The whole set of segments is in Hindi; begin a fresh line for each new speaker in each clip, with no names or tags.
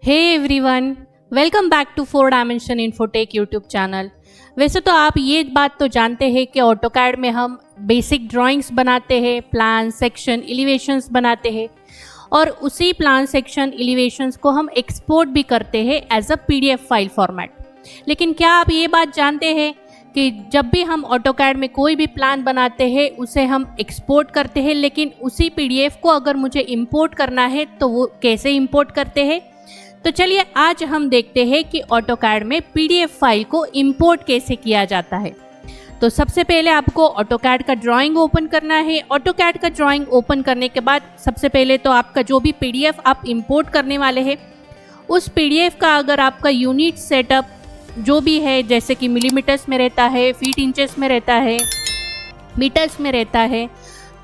Hey everyone, welcome back to 4 Dimension Infotech YouTube channel. वैसे तो आप ये बात तो जानते हैं कि ऑटोकैड में हम बेसिक ड्राइंग्स बनाते हैं, प्लान, सेक्शन, एलिवेशंस बनाते हैं और उसी प्लान, सेक्शन, एलिवेशंस को हम एक्सपोर्ट भी करते हैं as a PDF file format. लेकिन क्या आप ये बात जानते हैं कि जब भी हम ऑटोकैड में कोई भी प्लान बनाते हैं उसे हम एक्सपोर्ट करते हैं, लेकिन उसी पीडीएफ को अगर मुझे इंपोर्ट करना है तो वो कैसे इंपोर्ट करते हैं? तो चलिए आज हम देखते हैं कि ऑटोकैड में पीडीएफ फाइल को इंपोर्ट कैसे किया जाता है। तो सबसे पहले आपको ऑटोकैड का ड्राइंग ओपन करना है। ऑटोकैड का ड्राइंग ओपन करने के बाद सबसे पहले तो आपका जो भी पीडीएफ आप इंपोर्ट करने वाले हैं उस पीडीएफ का अगर आपका यूनिट सेटअप जो भी है, जैसे कि मिलीमीटर्स में रहता है, फीट इंचेस में रहता है, मीटर्स में रहता है,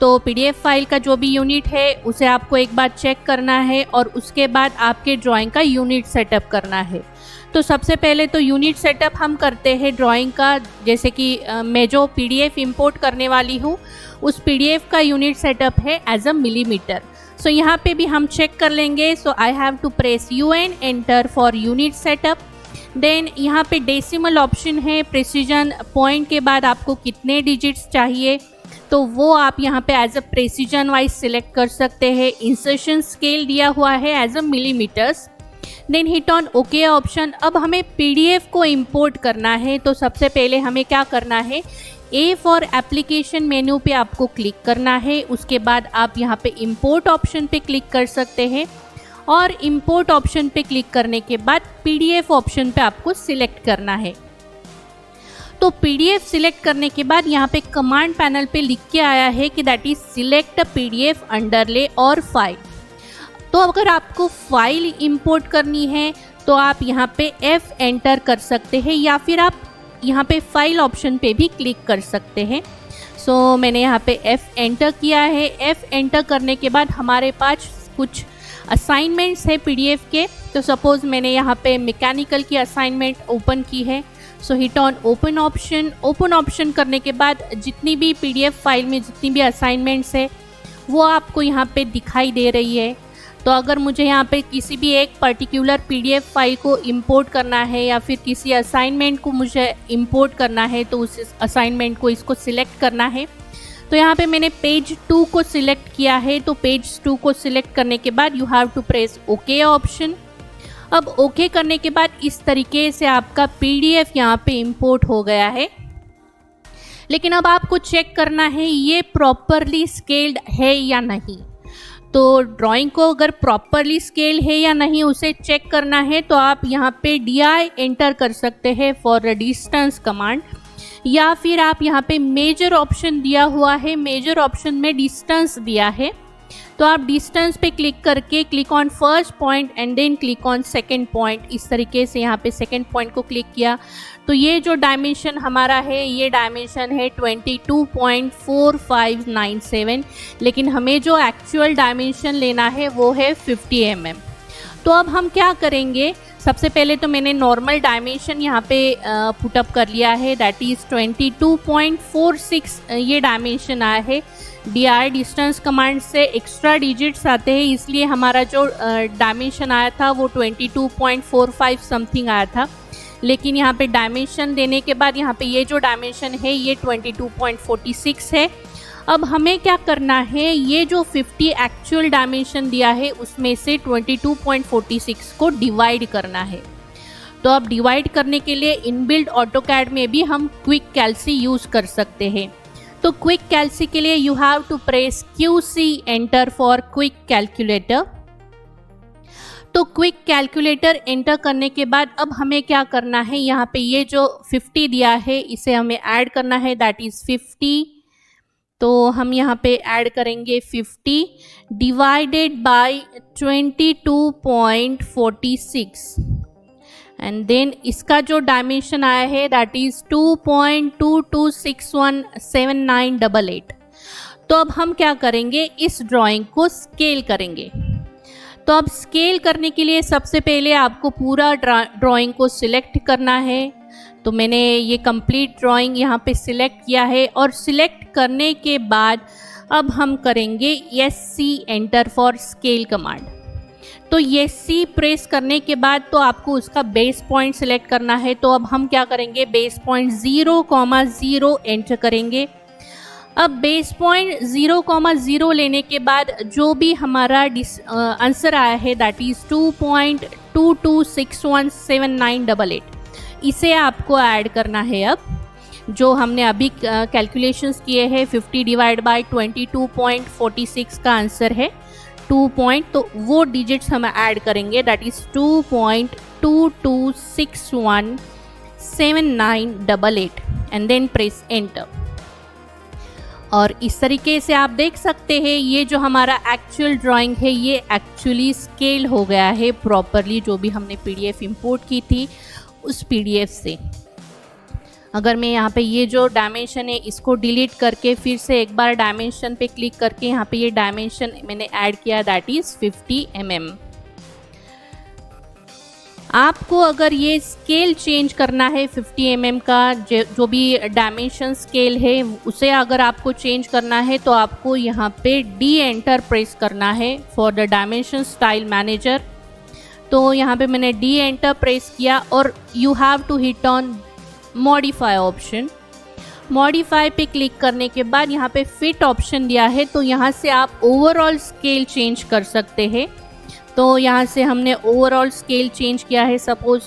तो पीडीएफ फाइल का जो भी यूनिट है उसे आपको एक बार चेक करना है और उसके बाद आपके ड्राइंग का यूनिट सेटअप करना है। तो सबसे पहले तो यूनिट सेटअप हम करते हैं ड्राइंग का, जैसे कि मैं जो पीडीएफ इंपोर्ट करने वाली हूँ उस पीडीएफ का यूनिट सेटअप है एज अ मिलीमीटर। सो यहाँ पे भी हम चेक कर लेंगे। So I have to press UN enter for unit setup. Then यहाँ पे डेसिमल ऑप्शन है, प्रेसिजन पॉइंट के बाद आपको कितने डिजिट्स चाहिए तो वो आप यहाँ पे as a precision wise select कर सकते हैं। इंसर्शन स्केल दिया हुआ है as a millimeters. Then hit on okay option. अब हमें पीडीएफ को इंपोर्ट करना है तो सबसे पहले हमें क्या करना है, ए फॉर एप्लीकेशन मेन्यू पे आपको क्लिक करना है। उसके बाद आप यहाँ पे इंपोर्ट ऑप्शन पे क्लिक कर सकते हैं और इंपोर्ट ऑप्शन पे क्लिक करने के बाद पीडीएफ ऑप्शन पे आपको सिलेक्ट करना है। तो पीडीएफ सिलेक्ट करने के बाद यहाँ पे कमांड पैनल पे लिख के आया है कि दैट इज सिलेक्ट पीडीएफ अंडरले और फाइल। तो अगर आपको फाइल इंपोर्ट करनी है तो आप यहाँ पे F एंटर कर सकते हैं या फिर आप यहाँ पे फाइल ऑप्शन पे भी क्लिक कर सकते हैं। सो मैंने यहाँ पे F एंटर किया है। F एंटर करने के बाद हमारे पास कुछ असाइनमेंट्स है पीडीएफ के। तो सपोज मैंने यहाँ पे मैकेनिकल की असाइनमेंट ओपन की है। सो hit on open option. Open option करने के बाद जितनी भी पीडीएफ फाइल में जितनी भी असाइनमेंट्स है वो आपको यहाँ पे दिखाई दे रही है। तो अगर मुझे यहाँ पे किसी भी एक पर्टिकुलर पीडीएफ फाइल को इंपोर्ट करना है या फिर किसी असाइनमेंट को मुझे इंपोर्ट करना है तो उस असाइनमेंट को इसको सिलेक्ट करना है। तो यहाँ पे मैंने पेज 2 को सिलेक्ट किया है। तो पेज 2 को सिलेक्ट करने के बाद you have to press okay option. अब ओके करने के बाद इस तरीके से आपका पीडीएफ यहाँ पे इंपोर्ट हो गया है। लेकिन अब आपको चेक करना है ये प्रॉपरली स्केल्ड है या नहीं। तो ड्राइंग को अगर प्रॉपरली स्केल है या नहीं उसे चेक करना है तो आप यहाँ पे DI एंटर कर सकते हैं फॉर डिस्टेंस कमांड, या फिर आप यहाँ पे मेजर ऑप्शन दिया हुआ है, मेजर ऑप्शन में डिस्टेंस दिया है तो आप डिस्टेंस पे क्लिक करके click on first point and then click on second point, इस तरीके से यहाँ पे सेकंड पॉइंट को क्लिक किया तो ये जो डायमेंशन हमारा है ये डायमेंशन है 22.4597, लेकिन हमें जो एक्चुअल डायमेंशन लेना है वो है 50 mm। तो अब हम क्या करेंगे, सबसे पहले तो मैंने नॉर्मल डायमेंशन यहाँ पे पुटअप कर लिया है, दैट इज़ 22.46 ये डायमेंशन आया है। DI डिस्टेंस कमांड से एक्स्ट्रा डिजिट्स आते हैं इसलिए हमारा जो डायमेंशन आया था वो 22.45 समथिंग आया था। लेकिन यहाँ पे डायमेंशन देने के बाद यहाँ पे ये जो डायमेंशन है ये 22.46 है। अब हमें क्या करना है, ये जो 50 एक्चुअल डायमेंशन दिया है उसमें से 22.46 को डिवाइड करना है। तो अब डिवाइड करने के लिए इनबिल्ट ऑटोकैड में भी हम क्विक कैल्सी यूज़ कर सकते हैं। तो क्विक कैल्सी के लिए you have to press QC enter for quick calculator. तो क्विक कैलकुलेटर एंटर करने के बाद अब हमें क्या करना है, यहाँ पे ये जो 50 दिया है इसे हमें ऐड करना है, दैट इज़ 50। तो हम यहाँ पे ऐड करेंगे 50 डिवाइडेड बाय 22.46 एंड देन इसका जो डायमेंशन आया है दैट इज़ 2.22617988। तो अब हम क्या करेंगे, इस ड्राइंग को स्केल करेंगे। तो अब स्केल करने के लिए सबसे पहले आपको पूरा ड्राइंग को सिलेक्ट करना है। तो मैंने ये कंप्लीट ड्राइंग यहाँ पे सिलेक्ट किया है और सिलेक्ट करने के बाद अब हम करेंगे SC enter for scale command. तो ये सी प्रेस करने के बाद तो आपको उसका बेस पॉइंट सिलेक्ट करना है। तो अब हम क्या करेंगे, बेस पॉइंट 0,0 एंटर करेंगे। अब बेस पॉइंट 0,0 लेने के बाद जो भी हमारा आंसर आया है दैट इज़ 2.22617988, इसे आपको ऐड करना है। अब जो हमने अभी कैलकुलेशंस किए हैं 50 डिवाइड बाय 22.46 का आंसर है 2 पॉइंट, तो वो डिजिट्स हम ऐड करेंगे that is 2.22617988 and then press enter. और इस तरीके से आप देख सकते हैं ये जो हमारा एक्चुअल ड्राइंग है ये एक्चुअली स्केल हो गया है प्रॉपरली, जो भी हमने पीडीएफ इंपोर्ट की थी उस पीडीएफ से। अगर मैं यहाँ पे ये जो डायमेंशन है इसको डिलीट करके फिर से एक बार डायमेंशन पे क्लिक करके यहाँ पे ये डायमेंशन मैंने ऐड किया दैट इज़ 50 mm। आपको अगर ये स्केल चेंज करना है 50 mm का जो भी डायमेंशन स्केल है उसे अगर आपको चेंज करना है तो आपको यहाँ पे डी एंटर प्रेस करना है for the dimension style manager. तो यहाँ पे मैंने डी एंटर प्रेस किया और you have to hit on modify option. Modify पे क्लिक करने के बाद यहाँ पे फिट ऑप्शन दिया है, तो यहाँ से आप ओवरऑल स्केल चेंज कर सकते हैं। तो यहाँ से हमने ओवरऑल स्केल चेंज किया है, सपोज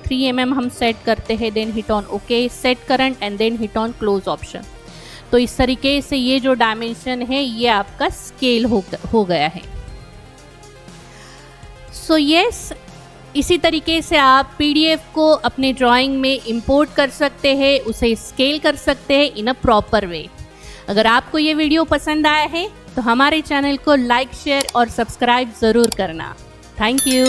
3 mm हम सेट करते हैं, then hit on okay, set current and then hit on close option. तो इस तरीके से ये जो डायमेंशन है ये आपका स्केल हो गया है। सो यस, इसी तरीके से आप पीडीएफ को अपने ड्राइंग में इंपोर्ट कर सकते हैं, उसे स्केल कर सकते हैं इन अ प्रॉपर वे। अगर आपको ये वीडियो पसंद आया है तो हमारे चैनल को लाइक, शेयर और सब्सक्राइब ज़रूर करना। Thank you.